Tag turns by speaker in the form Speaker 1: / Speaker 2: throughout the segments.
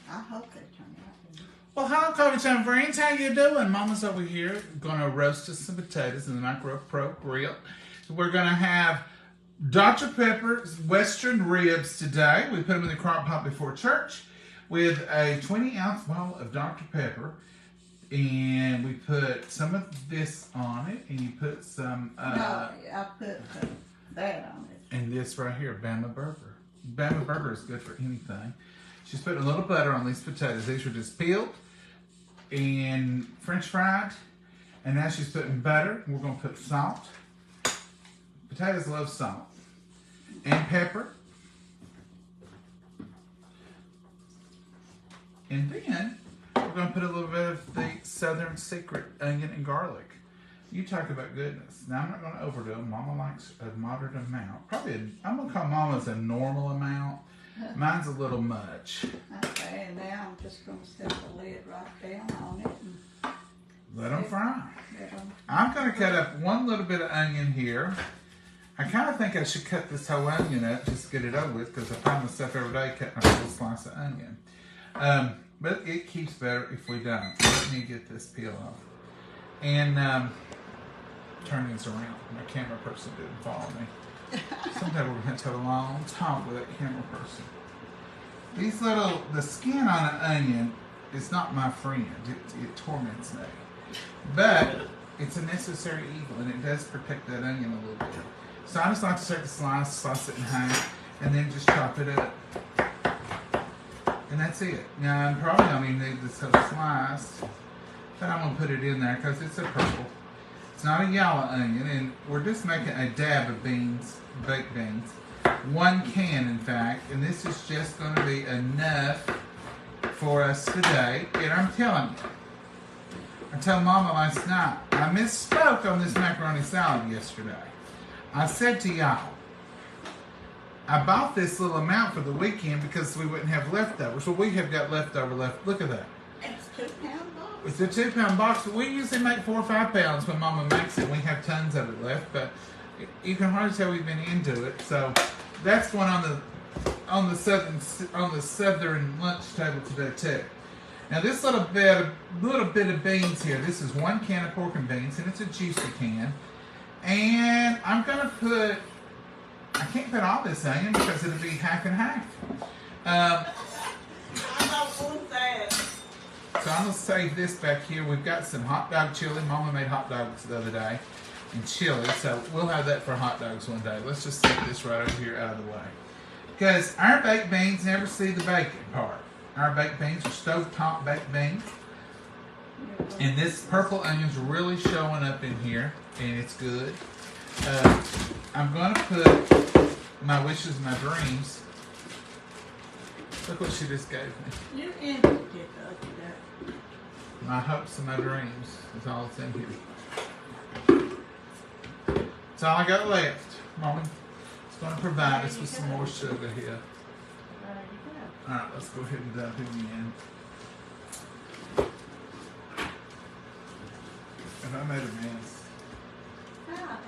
Speaker 1: I hope they turn out good.
Speaker 2: Well, hello, Coffee Time friends. How you doing? Mama's over here going to roast us some potatoes in the Micro Pro Grill. We're going to have Dr. Pepper's Western ribs today. We put them in the crock pot before church with a 20-ounce bottle of Dr. Pepper. And we put some of this on it, and you put some...
Speaker 1: No, I put that on it.
Speaker 2: And this right here, Bama Burger. Bama Burger is good for anything. She's putting a little butter on these potatoes. These were just peeled and French fried. And now she's putting butter. We're going to put salt. Potatoes love salt. And pepper. And then we're going to put a little bit of the Southern Secret onion and garlic. You talk about goodness. Now, I'm not going to overdo it. Mama likes a moderate amount. I'm going to call Mama's a normal amount. Mine's a little much.
Speaker 1: Okay, and now I'm just going to set the lid right down on it. And
Speaker 2: Let them fry.
Speaker 1: let 'em-
Speaker 2: I'm going to cut up one little bit of onion here. I kind of think I should cut this whole onion up just to get it over with, because I find myself every day cutting a little slice of onion. But it keeps better if we don't. Let me get this peel off. And turn these around. My camera person didn't follow me. Sometimes we're going to have to have a long talk with that camera person. The skin on an onion is not my friend. It torments me. But it's a necessary evil, and it does protect that onion a little bit. So I just like to take a slice it in half, and then just chop it up. And that's it. Now, I'm probably going to need this whole slice, but I'm going to put it in there because it's a purple. It's not a yellow onion, and we're just making a dab of beans, baked beans. 1 can, in fact, and this is just going to be enough for us today. And I'm telling you, I told Mama last night, I misspoke on this macaroni salad yesterday. I said to y'all, I bought this little amount for the weekend because we wouldn't have leftovers. Well, we have got leftover left. Look at that.
Speaker 1: It's 2 pound box.
Speaker 2: It's a 2-pound box, but we usually make 4 or 5 pounds when Mama makes it. We have tons of it left, but you can hardly tell we've been into it. So that's one on the southern lunch table today too. Now this little bit of beans here. This is 1 can of pork and beans, and it's a juicy can. And I'm gonna put. I can't put all this onion because it'll be half and half.
Speaker 1: I don't want that.
Speaker 2: So I'm going to save this back here. We've got some hot dog chili. Mama made hot dogs the other day and chili. So we'll have that for hot dogs one day. Let's just set this right over here out of the way. Because our baked beans never see the bacon part. Our baked beans are stovetop baked beans. And this purple onion's really showing up in here. And it's good. I'm going to put my wishes and my dreams. Look what she just gave me.
Speaker 1: You emptied it the other day.
Speaker 2: My hopes and my dreams is all that's in here. That's all I got left. Mama, it's going to provide us with some more sugar here.
Speaker 1: There you go.
Speaker 2: Alright, let's go ahead and dump it in. If I made a mess.
Speaker 1: Ah,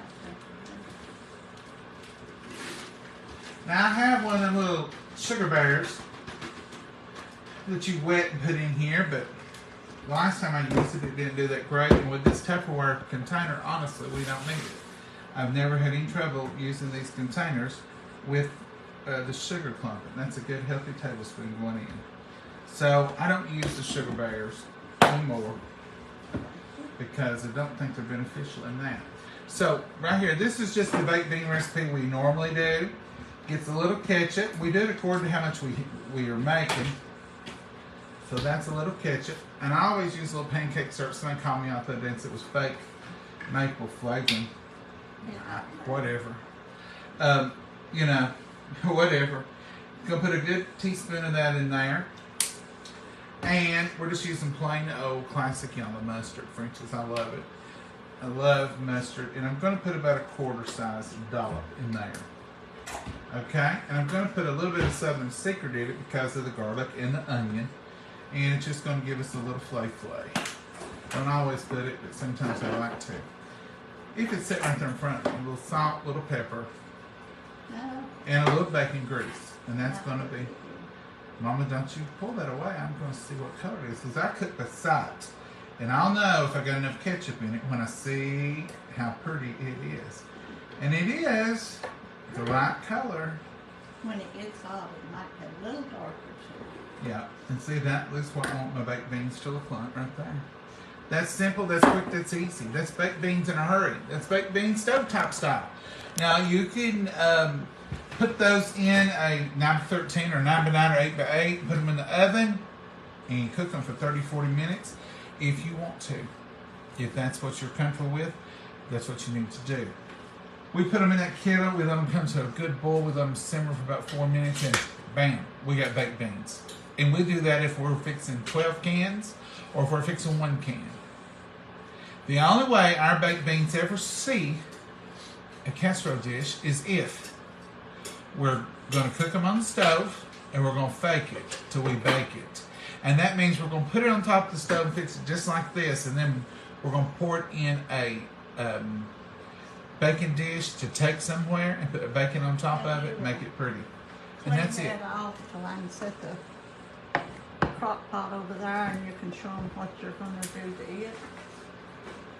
Speaker 2: Now I have one of them little sugar bears that you wet and put in here, but last time I used it, it didn't do that great. And with this Tupperware container, honestly, we don't need it. I've never had any trouble using these containers with the sugar clumping. That's a good healthy tablespoon going in. So I don't use the sugar bears anymore because I don't think they're beneficial in that. So right here, this is just the baked bean recipe we normally do. Gets a little ketchup. We do it according to how much we are making. So that's a little ketchup. And I always use a little pancake syrup. Somebody called me out the other day and said it was fake maple flavoring. Whatever. You know, whatever. Gonna put a good teaspoon of that in there. And we're just using plain old classic yellow mustard. French's, I love it. I love mustard. And I'm gonna put about a quarter size dollop in there. Okay, and I'm going to put a little bit of Southern Secret in it because of the garlic and the onion. And it's just going to give us a little flay. Don't always put it, but sometimes I like to. If it's sitting right there in front of me, a little salt, a little pepper,
Speaker 1: no.
Speaker 2: and a little bacon grease. And that's going to be Mama, don't you pull that away. I'm going to see what color it is. Because I cook by sight. And I'll know if I got enough ketchup in it when I see how pretty it is. And it is the right color.
Speaker 1: When it gets hot, it might get a little darker too.
Speaker 2: Yeah. And see, that looks what I want my baked beans to look like right there. That's simple, that's quick, that's easy. That's baked beans in a hurry. That's baked beans stovetop style. Now, you can put those in a 9x13 or 9x9 or 8x8. Put them in the oven and you cook them for 30-40 minutes if you want to. If that's what you're comfortable with, that's what you need to do. We put them in that kettle. We let them come to a good boil. We let them simmer for about 4 minutes and bam, we got baked beans. And we do that if we're fixing 12 cans or if we're fixing 1 can. The only way our baked beans ever see a casserole dish is if we're going to cook them on the stove and we're going to fake it till we bake it. And that means we're going to put it on top of the stove and fix it just like this, and then we're going to pour it in a baking dish to take somewhere and put bacon on top of it and make it pretty. And that's it.
Speaker 1: Clean that off till I can set the crock pot over there and you can show them what you're going to do to it.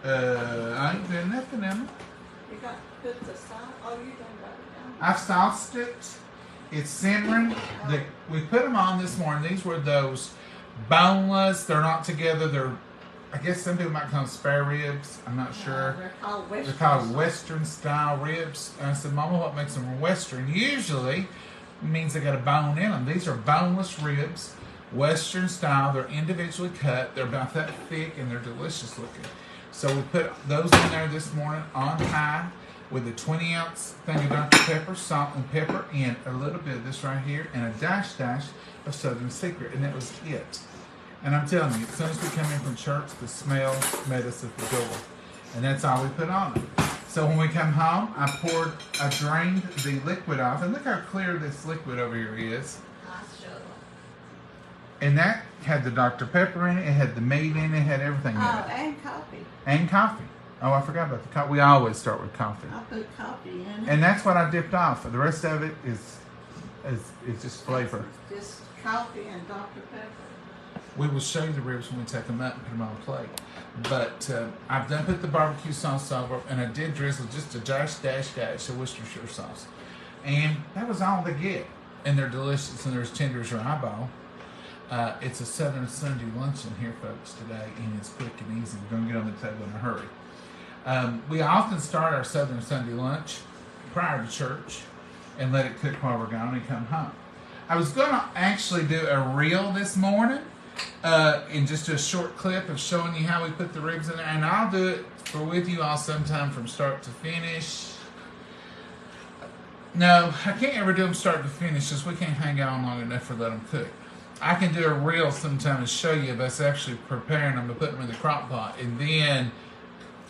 Speaker 2: I ain't doing nothing, Emma.
Speaker 1: You got to put the sauce. Oh, you done got it down.
Speaker 2: I've sauced it. It's simmering. We put them on this morning. These were those boneless. They're not together. They're, I guess some people might call them spare ribs. I'm not sure.
Speaker 1: They're called Western.
Speaker 2: They're called Western style ribs. And I said, Mama, what makes them Western? Usually it means they got a bone in them. These are boneless ribs, Western style. They're individually cut. They're about that thick and they're delicious looking. So we put those in there this morning on high with a 20-ounce thing of Dr. Pepper, salt and pepper, and a little bit of this right here, and a dash of Southern Secret, and that was it. And I'm telling you, as soon as we come in from church, the smell met us at the door. And that's all we put on them. So when we come home, I drained the liquid off, and look how clear this liquid over here is. And that had the Dr. Pepper in it, it had the meat in it, it had everything in it.
Speaker 1: Oh, and coffee.
Speaker 2: And coffee. Oh, I forgot about the coffee. We always start with coffee.
Speaker 1: I put coffee in it.
Speaker 2: And that's what I dipped off. The rest of it is just flavor.
Speaker 1: Just coffee and Dr. Pepper.
Speaker 2: We will show you the ribs when we take them up and put them on a plate. But I've done put the barbecue sauce over, and I did drizzle just a dash of Worcestershire sauce. And that was all they get. And they're delicious, and they're as tender as your eyeball. It's a Southern Sunday luncheon here, folks, today, and it's quick and easy. We're going to get on the table in a hurry. We often start our Southern Sunday lunch prior to church and let it cook while we're gone and come home. I was going to actually do a reel this morning in just a short clip of showing you how we put the ribs in there, and I'll do it with you all sometime from start to finish. No, I can't ever do them start to finish because we can't hang on long enough for let them cook. I can do a reel sometime and show you us actually preparing them to put them in the crock pot, and then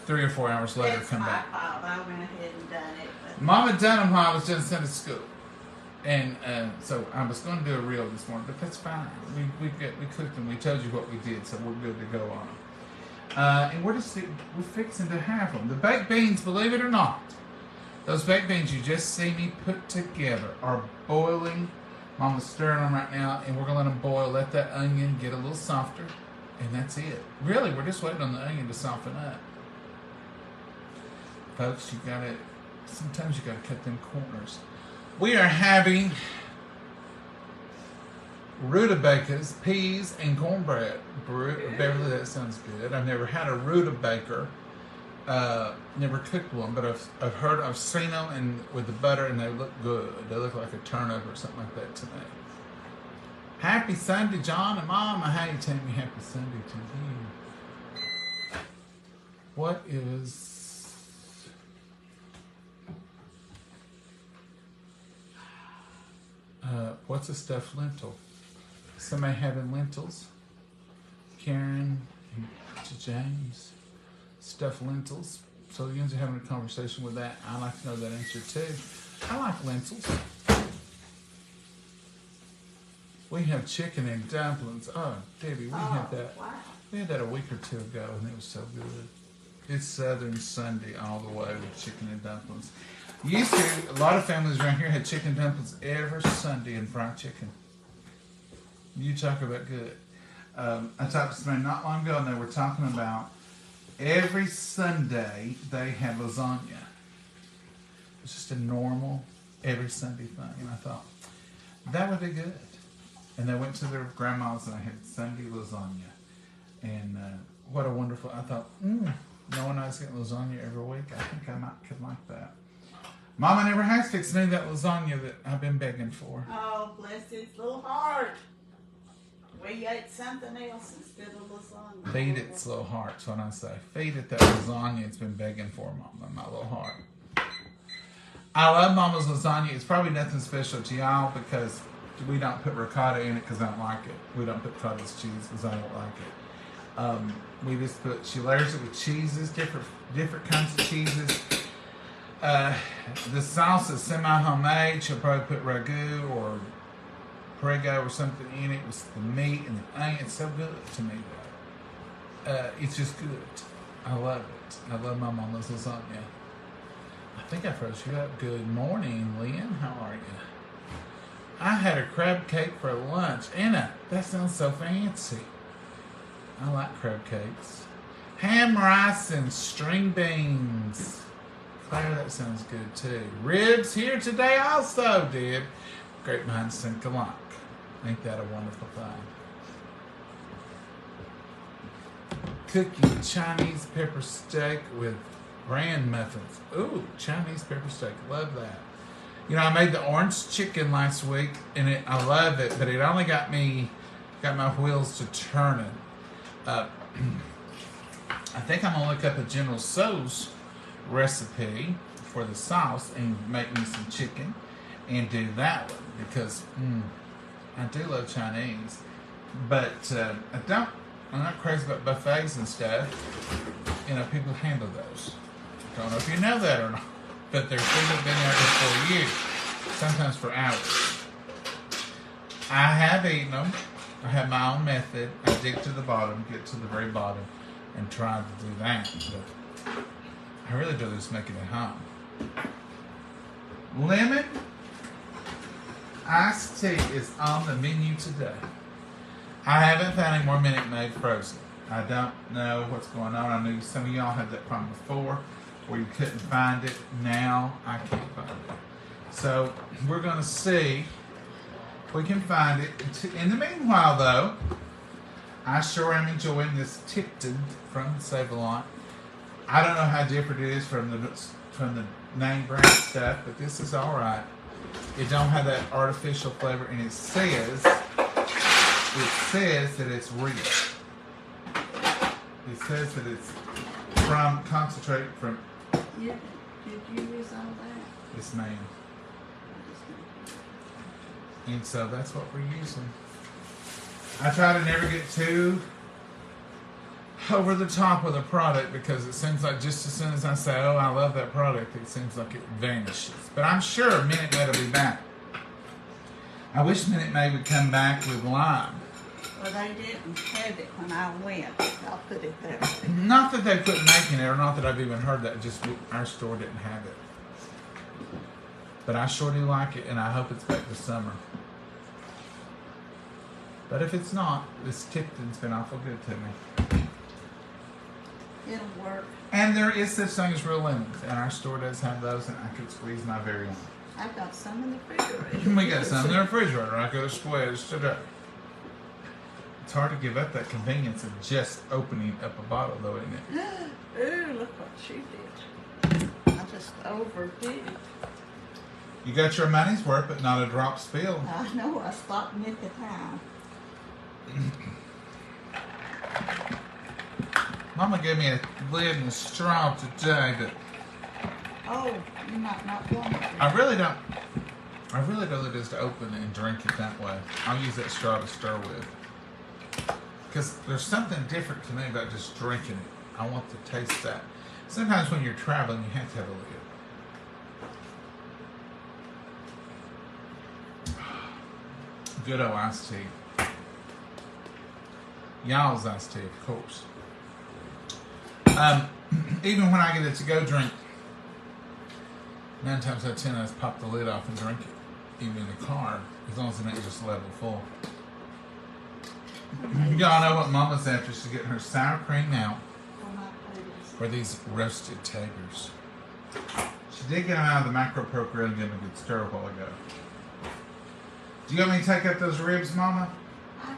Speaker 2: 3 or 4 hours later come back.
Speaker 1: That's my fault. I went ahead and done it. But
Speaker 2: Mama done them while I was doing Sunday school, and so I was going to do a reel this morning, but that's fine. We cooked them. We told you what we did, so we're good to go on them. And we're fixing to have them. The baked beans, believe it or not, those baked beans you just see me put together are boiling. Mama's stirring them right now, and we're going to let them boil, let that onion get a little softer, and that's it. Really, we're just waiting on the onion to soften up. Folks, sometimes you got to cut them corners. We are having rutabagas, peas, and cornbread. Beverly, that sounds good. I've never had a rutabaga. Never cooked one, but I've seen them and with the butter, and they look good. They look like a turnip or something like that to me. Happy Sunday, John and Mama. How you telling me happy Sunday to you? What is what's a stuffed lentil? Somebody having lentils? Karen and James. Stuffed lentils. So you guys are having a conversation with that. I like to know that answer too. I like lentils. We have chicken and dumplings. Oh, Debbie, we had that.
Speaker 1: Wow.
Speaker 2: We had that a week or two ago, and it was so good. It's Southern Sunday all the way with chicken and dumplings. A lot of families around here had chicken dumplings every Sunday and fried chicken. You talk about good. I talked to somebody not long ago, and they were talking about every Sunday they had lasagna. It's just a normal every Sunday thing, and I thought that would be good. And they went to their grandma's, and I had Sunday lasagna, and what a wonderful! I thought, no one else getting lasagna every week. I think I could like that. Mama never has fixed me that lasagna that I've been begging for.
Speaker 1: Oh, bless its little heart. We ate something else instead of lasagna.
Speaker 2: Feed its little heart, that's what I say. Feed it that lasagna it's been begging for, Mama, my little heart. I love Mama's lasagna. It's probably nothing special to y'all because we don't put ricotta in it because I don't like it. We don't put cottage cheese because I don't like it. We just she layers it with cheeses, different kinds of cheeses. The sauce is semi-homemade. She'll probably put ragu or prego or something in it with the meat and the onion. It's so good to me, though. It's just good. I love it. I love my Mama's lasagna. I think I froze you up. Good morning, Lynn. How are you? I had a crab cake for lunch. Anna, that sounds so fancy. I like crab cakes. Ham, rice, and string beans. Claire, that sounds good too. Ribs here today also, Deb. Great minds think alike. Ain't that a wonderful thing? Cooking Chinese pepper steak with bran muffins. Ooh, Chinese pepper steak. Love that. You know, I made the orange chicken last week, and I love it, but it only got my wheels to turning. I think I'm gonna look up a General Tso's recipe for the sauce and make me some chicken and do that one because I do love Chinese, but I'm not crazy about buffets and stuff. You know, people handle those. Don't know if you know that or not, but there's food that's been there for years, sometimes for hours. I have eaten them. I have my own method. I dig to the bottom, get to the very bottom, and try to do that. But I really do just make it at home. Lemon iced tea is on the menu today. I haven't found any more Minute Maid frozen. I don't know what's going on. I knew some of y'all had that problem before where you couldn't find it. Now I can't find it. So we're going to see if we can find it. In the meanwhile, though, I sure am enjoying this Tipton from Save-A-Lot. I don't know how different it is from the name brand stuff, but this is all right. It don't have that artificial flavor, and it says that it's real. It says that it's from concentrate from.
Speaker 1: Yeah, did you use all that?
Speaker 2: Yes, ma'am. And so that's what we're using. I try to never get too over the top with a product because it seems like just as soon as I say, oh, I love that product, it seems like it vanishes. But I'm sure Minute Maid will be back. I wish Minute Maid would come back with lime.
Speaker 1: Well, they didn't have it when I went. I'll put it that way.
Speaker 2: Not that they quit making it, or not that I've even heard that, just our store didn't have it. But I sure do like it, and I hope it's back this summer. But if it's not, this Tipton's been awful good to me.
Speaker 1: It'll work.
Speaker 2: And there is such thing as real lemons, and our store does have those, and I could squeeze my very own.
Speaker 1: I've got some in the refrigerator.
Speaker 2: We got some in the refrigerator. I could have squeezed today. It's hard to give up that convenience of just opening up a bottle, though, isn't it?
Speaker 1: Ooh, look what she did. I just overdid it.
Speaker 2: You got your money's worth, but not a drop spilled.
Speaker 1: I know, I stopped mid the time.
Speaker 2: Mama gave me a lid and a straw today, but
Speaker 1: Oh, you might not want it.
Speaker 2: I really don't just open and drink it that way. I'll use that straw to stir with. Because there's something different to me about just drinking it. I want to taste that. Sometimes when you're traveling, you have to have a lid. Good old iced tea. Y'all's iced tea, of course. Even when I get a to-go drink, 9 times out of 10 I just pop the lid off and drink it. Even in the car, as long as it ain't just level full. Y'all know what Mama's after. She's getting her sour cream out
Speaker 1: Well, my potatoes.
Speaker 2: for these roasted taters. She did get them out of the macro procure and give them a good stir a while ago. Do you want me to take up those ribs, Mama?
Speaker 1: I can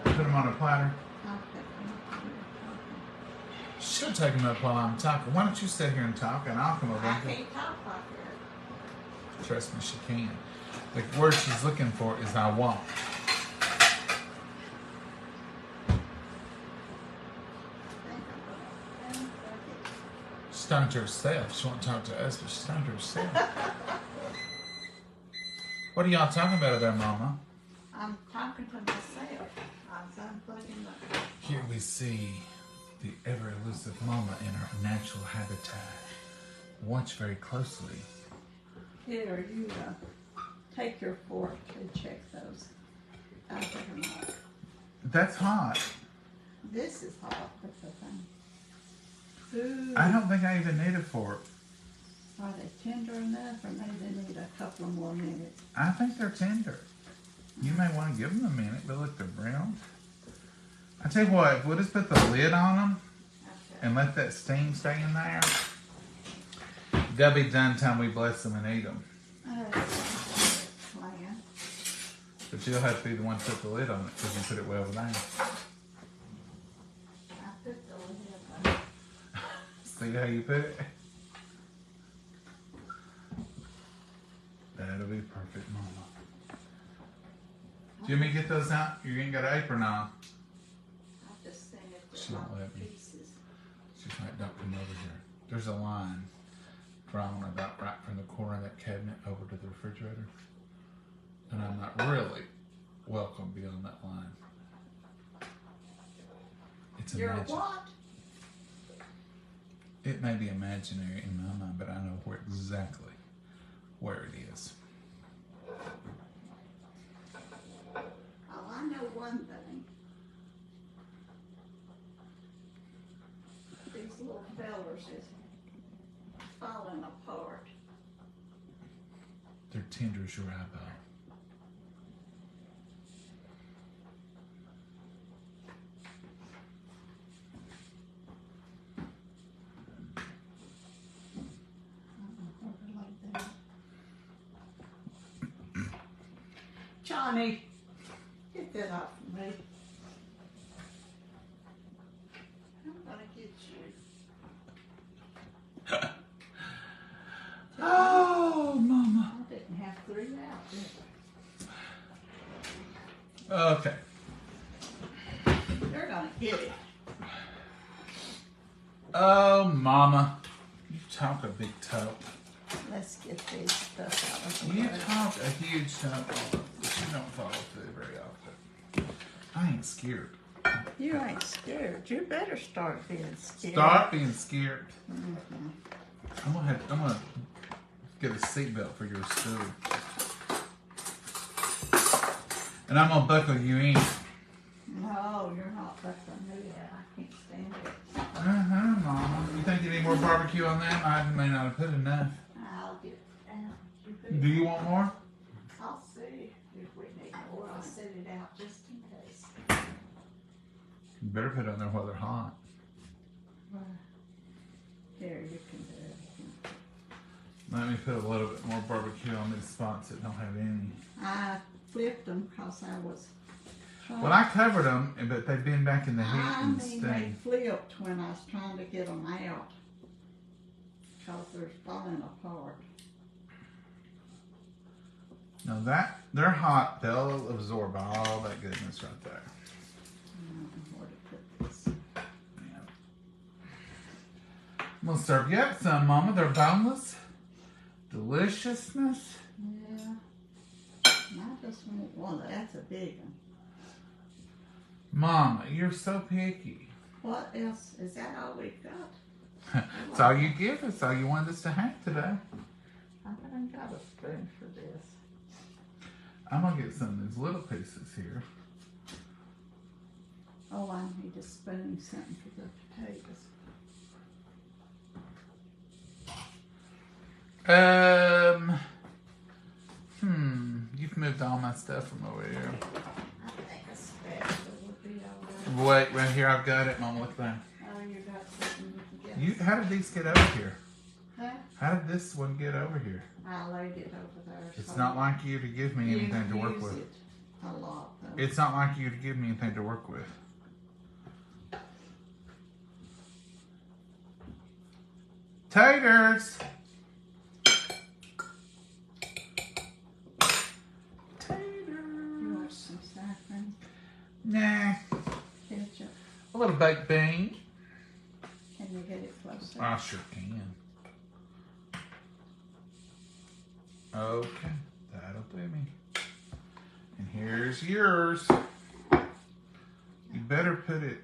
Speaker 1: pick
Speaker 2: Put
Speaker 1: them up.
Speaker 2: them on a platter.
Speaker 1: I'll pick them up when you're
Speaker 2: She'll take them up while I'm talking. Why don't you sit here and talk, and I'll come over
Speaker 1: talking. I
Speaker 2: and
Speaker 1: can't talk like that.
Speaker 2: trust me, she can. The word she's looking for is I won't. She's talking to herself. She won't talk to us, but she's talking to herself. What are y'all talking about there, Mama?
Speaker 1: I'm talking to myself. I was unplugging the.
Speaker 2: Here we see the ever elusive Mama in her natural habitat. Watch very closely.
Speaker 1: Here, you take your fork and check those. I'll pick them up.
Speaker 2: That's hot.
Speaker 1: This is hot, but the thing. Ooh.
Speaker 2: I don't think I even need a fork.
Speaker 1: Are they tender enough, or maybe they need a couple of more minutes?
Speaker 2: I think they're tender. You may want to give them a minute, but look, they're brown. I tell you what, if we'll just put the lid on them
Speaker 1: Okay.
Speaker 2: and let that steam stay in there, they'll be done time we bless them and eat them.
Speaker 1: Plan.
Speaker 2: But you'll have to be the one to put the lid on it because you put it well down.
Speaker 1: I put the lid on.
Speaker 2: See how you put it? That'll be perfect, Mama. Do you want me to get those out? You ain't got an apron on.
Speaker 1: I just think it's
Speaker 2: She won't let me.
Speaker 1: pieces.
Speaker 2: She's like, don't come over here. There's a line drawn about right from the corner of that cabinet over to the refrigerator. And I'm not really welcome beyond that line. It's
Speaker 1: You're
Speaker 2: imaginary.
Speaker 1: what?
Speaker 2: It may be imaginary in my mind, but I know exactly where it is.
Speaker 1: Oh, I know one thing. These little fellers is falling apart.
Speaker 2: They're tender as your eyeball.
Speaker 1: Johnny, get that off of me. I'm gonna get you.
Speaker 2: Oh, Mama.
Speaker 1: I didn't have 3 out, did
Speaker 2: Okay.
Speaker 1: I? You're gonna get it.
Speaker 2: Oh, Mama. You talk a big talk.
Speaker 1: Let's get this stuff out of the
Speaker 2: You
Speaker 1: way.
Speaker 2: talk a huge talk, but you don't follow through very often. I ain't scared.
Speaker 1: You ain't scared. You better start being scared.
Speaker 2: Start being scared.
Speaker 1: Mhm.
Speaker 2: I'm gonna get a seatbelt for your stool. And I'm gonna buckle you in.
Speaker 1: No, you're not buckling me out. I can't stand it.
Speaker 2: Mama. You think you need more barbecue on that? I may not have put enough.
Speaker 1: I'll get out.
Speaker 2: Do you want more?
Speaker 1: I'll see if we need more. I'll set it out just in case.
Speaker 2: You better put it on there while they're hot.
Speaker 1: Here, you can do it.
Speaker 2: Let me put a little bit more barbecue on these spots that don't have any.
Speaker 1: I flipped them because I was trying.
Speaker 2: Well, I covered them, but they've been back in the heat
Speaker 1: I
Speaker 2: and
Speaker 1: mean, they
Speaker 2: steam.
Speaker 1: flipped when I was trying to get them out because they're falling apart.
Speaker 2: Now that they're hot, they'll absorb all that goodness right there.
Speaker 1: I don't know where to put this.
Speaker 2: Yeah. I'm gonna serve you up some, Mama. They're boneless. Deliciousness.
Speaker 1: Yeah. I just want one. That's a big one.
Speaker 2: Mama, you're so picky.
Speaker 1: What else? Is that all we got?
Speaker 2: It's all you give us, all you wanted us to have today.
Speaker 1: I haven't got a spoon for this.
Speaker 2: I'm gonna get some of these little pieces here.
Speaker 1: Oh, I need a spoon, something for the potatoes.
Speaker 2: You've moved all my stuff from over here.
Speaker 1: I think a spatula would
Speaker 2: Wait, right here, I've got it. Mama, look at that.
Speaker 1: Oh, you got something to get.
Speaker 2: You, how did these get over here?
Speaker 1: Huh?
Speaker 2: How did this one get over here?
Speaker 1: I laid it over there.
Speaker 2: It's
Speaker 1: so
Speaker 2: not like you to give me
Speaker 1: you
Speaker 2: anything to work
Speaker 1: use
Speaker 2: with.
Speaker 1: it a lot, though.
Speaker 2: It's not like you to give me anything to work with. Taters!
Speaker 1: You want some saffron,
Speaker 2: Nah.
Speaker 1: ketchup?
Speaker 2: A little baked bean.
Speaker 1: Can you get it closer?
Speaker 2: I sure can. Okay, that'll do me. And here's yours. You better put it.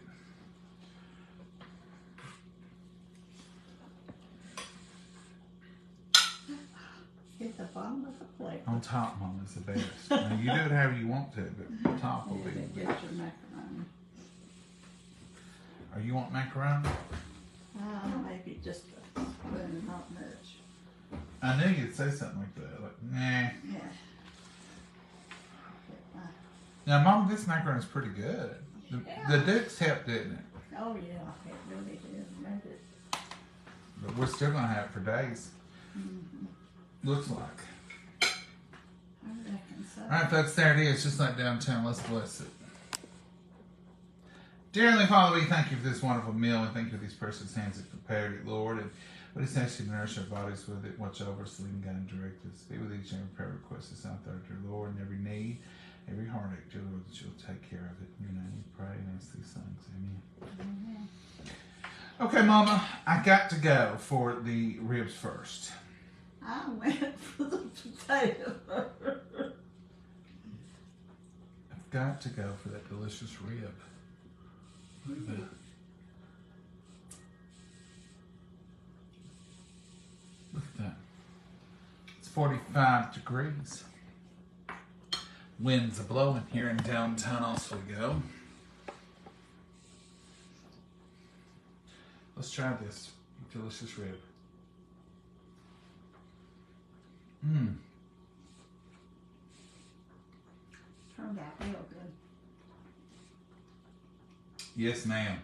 Speaker 1: Hit the bottom of the plate.
Speaker 2: On top, Mom, is the best. Now, you do it however you want to, but top will
Speaker 1: Yeah,
Speaker 2: be
Speaker 1: then
Speaker 2: the
Speaker 1: get
Speaker 2: best.
Speaker 1: your macaroni.
Speaker 2: Or you want macaroni?
Speaker 1: Maybe just a spoon, not much.
Speaker 2: I knew you'd say something like that. Like, nah.
Speaker 1: Yeah.
Speaker 2: Now, Mom, this macaroni's pretty good. The Dukes helped, didn't it?
Speaker 1: Oh yeah, it really did. Made it.
Speaker 2: But we're still going to have it for days. Looks like.
Speaker 1: I reckon so.
Speaker 2: All right, folks, there it is. Just like downtown. Let's bless it. Dear Heavenly Father, we thank you for this wonderful meal. And thank you for these precious hands that prepared it, Lord. And we just ask you to nourish our bodies with it. Watch over us, lead and guide and direct us. Be with each and every prayer request that's out there, dear Lord, and every need, every heartache, dear Lord, that you'll take care of it. In your name we pray and ask these things. Amen.
Speaker 1: Amen.
Speaker 2: Okay, Mama, I got to go for the ribs first.
Speaker 1: I went for the potato.
Speaker 2: I've got to go for that delicious rib. Look at that. Look at that. It's 45 degrees. Winds are blowing here in downtown Oswego. Let's try this delicious rib. Mmm.
Speaker 1: Turned out real good.
Speaker 2: Yes, ma'am.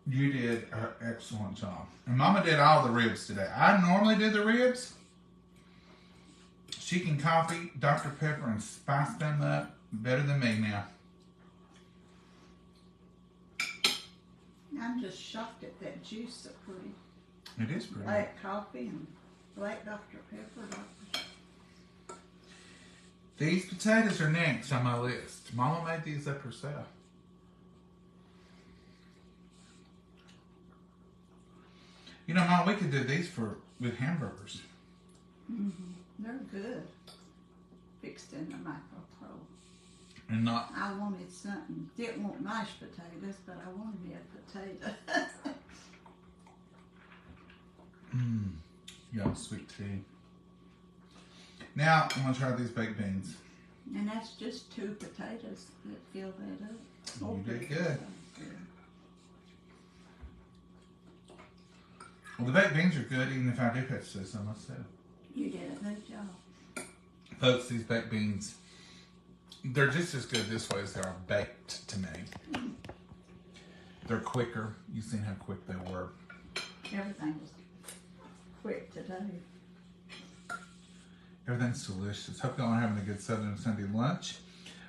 Speaker 2: You did an excellent job. And Mama did all the ribs today. I normally do the ribs. She can coffee, Dr. Pepper, and spice them up better than me now.
Speaker 1: I'm just shocked at that juice so pretty.
Speaker 2: It is pretty.
Speaker 1: Black coffee and black Dr. Pepper.
Speaker 2: These potatoes are next on my list. Mama made these up herself. You know, Mom, we could do these with hamburgers.
Speaker 1: They're good. Fixed in the microwave.
Speaker 2: And not,
Speaker 1: I wanted something. Didn't want mashed potatoes, but I wanted me a potato.
Speaker 2: yeah, sweet tea. Now, I'm going to try these baked beans.
Speaker 1: And that's just 2 potatoes that fill that up.
Speaker 2: You did good.
Speaker 1: Yeah.
Speaker 2: Well, the baked beans are good, even if I do have to say so myself.
Speaker 1: You did a good job.
Speaker 2: Folks, these baked beans, they're just as good this way as they are baked to me. They're quicker. You've seen how quick they were.
Speaker 1: Everything was quick today.
Speaker 2: Everything's delicious. Hope y'all are having a good Southern Sunday lunch.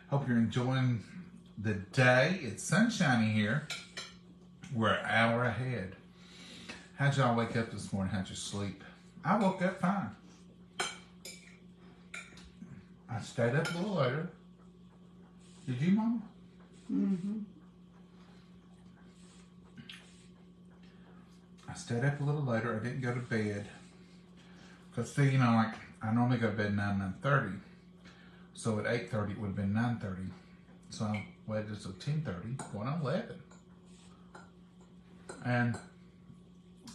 Speaker 2: Hope you're enjoying the day. It's sunshiny here. We're an hour ahead. How'd y'all wake up this morning? How'd you sleep? I woke up fine. I stayed up a little later. Did you, Mama? I stayed up a little later. I didn't go to bed. Because, see, you know, like, I normally go to bed 9:30. So at 8:30, it would have been 9:30. So I waited until 10:30, going on 11. And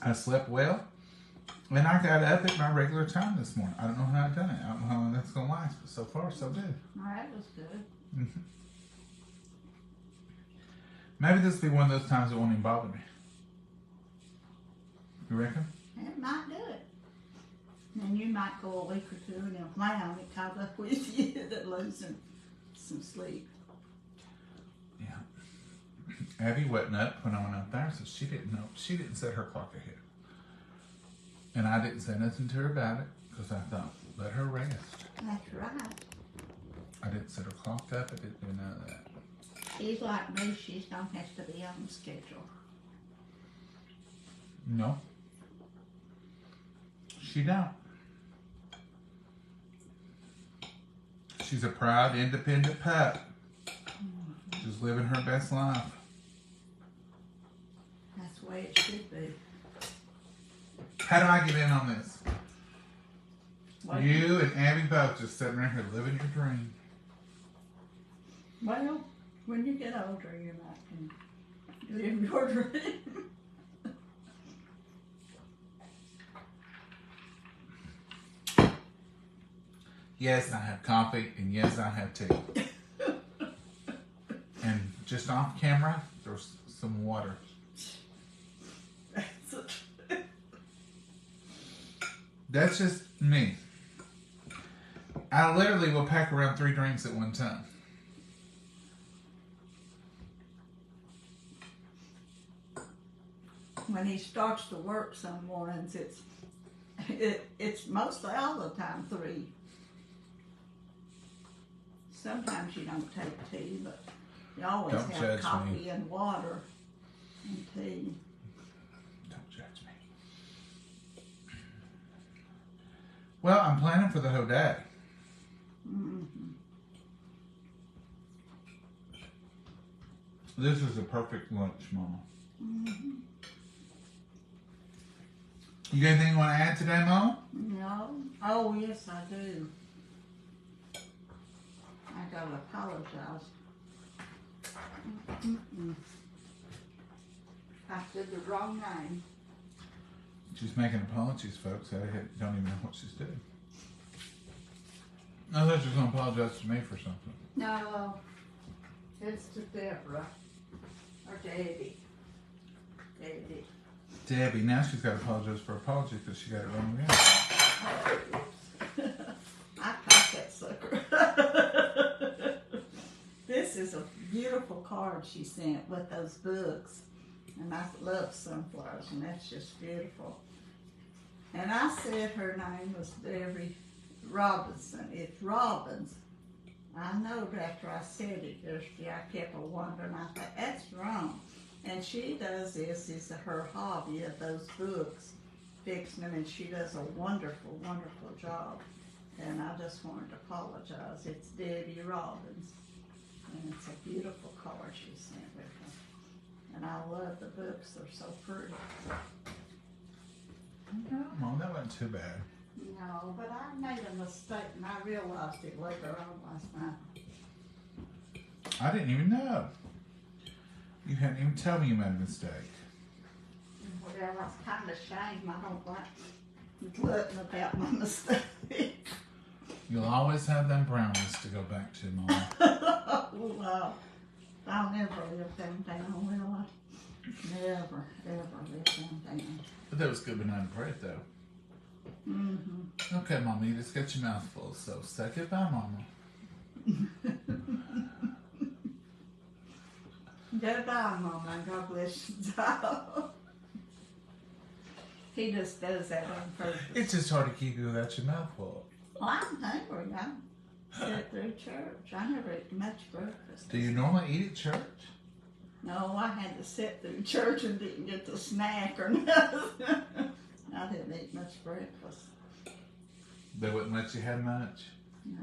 Speaker 2: I slept well. And I got up at my regular time this morning. I don't know how I done it. I don't know how long that's going to last, but so far, so good.
Speaker 1: Well, that was good.
Speaker 2: Maybe this will be one of those times that won't even bother me. You reckon?
Speaker 1: It might do it. And you might go a week or 2 and it'll play on it caught up with you that losing some sleep.
Speaker 2: Yeah. Abby wasn't up when I went out there, so she didn't know. She didn't set her clock ahead. And I didn't say nothing to her about it because I thought, let her rest.
Speaker 1: That's right.
Speaker 2: I didn't set her clock up. I didn't do none of that.
Speaker 1: She's like me. She don't have to be on the schedule.
Speaker 2: No. She don't. She's a proud, independent pup. She's living her best life.
Speaker 1: That's the way it should be.
Speaker 2: How do I get in on this?
Speaker 1: Well,
Speaker 2: You and Abby both just sitting right here living your dream.
Speaker 1: Well, when you get older, you might can live your dream.
Speaker 2: Yes, I have coffee, and yes, I have tea. And just off camera, there's some water. That's just me. I literally will pack around 3 drinks at one time.
Speaker 1: When he starts to work some mornings, it's mostly all the time 3. Sometimes you don't take tea, but you always
Speaker 2: Don't
Speaker 1: have
Speaker 2: judge
Speaker 1: coffee
Speaker 2: me.
Speaker 1: and water and tea.
Speaker 2: Don't judge me. Well, I'm planning for the whole day.
Speaker 1: Mm-hmm.
Speaker 2: This is a perfect lunch, Mama.
Speaker 1: Mm-hmm.
Speaker 2: You got anything you want to add today, Mama?
Speaker 1: No. Oh, yes, I do. I gotta apologize. Mm-mm. I said the wrong name.
Speaker 2: She's making apologies, folks. I don't even know what she's doing. I thought she was going to apologize to me for something.
Speaker 1: No, it's to Deborah or Debbie. Debbie.
Speaker 2: Debbie, now she's got to apologize for apology because she got it wrong again.
Speaker 1: I caught that sucker. This is a beautiful card she sent with those books. And I love sunflowers, and that's just beautiful. And I said her name was Debbie Robinson. It's Robbins. I know after I said it yesterday, I kept wondering. I thought, that's wrong. And she does this, is her hobby of those books, fixing them, and she does a wonderful, wonderful job. And I just wanted to apologize. It's Debbie Robbins. And it's a beautiful card she sent with her. And I love the books, they're so pretty.
Speaker 2: Mom, that wasn't too bad.
Speaker 1: No, but I made a mistake and I realized it later on last night.
Speaker 2: I didn't even know. You hadn't even told me you made a mistake.
Speaker 1: Well, that's kind of shame. I don't like gloating about my mistake.
Speaker 2: You'll always have them brownies to go back to, Mama.
Speaker 1: Well, I'll never live them down, will I? Never, ever live them down.
Speaker 2: But that was good banana bread, though.
Speaker 1: Mm-hmm.
Speaker 2: Okay, Mama, you just got your mouth full, so say goodbye, Mama.
Speaker 1: Goodbye, Mama, and God bless you, Joe. He just does that on purpose.
Speaker 2: It's just hard to keep you without your mouth full.
Speaker 1: Well, I'm hungry. I sit through church. I never eat much breakfast.
Speaker 2: Do you normally eat at church?
Speaker 1: No, I had to sit through church and didn't get the snack or nothing. I didn't eat much breakfast.
Speaker 2: They wouldn't let you have much?
Speaker 1: No,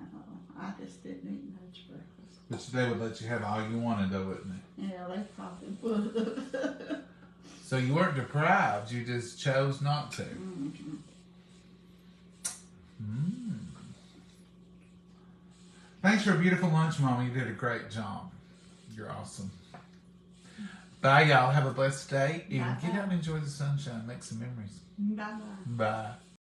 Speaker 1: I just didn't eat much breakfast.
Speaker 2: But they would let you have all you wanted, though, wouldn't they?
Speaker 1: Yeah, they probably would.
Speaker 2: So you weren't deprived, you just chose not to.
Speaker 1: Mm-hmm.
Speaker 2: Mm. Thanks for a beautiful lunch, Mama. You did a great job. You're awesome. Bye, y'all. Have a blessed day. And get out and enjoy the sunshine. Make some memories.
Speaker 1: Bye-bye.
Speaker 2: Bye.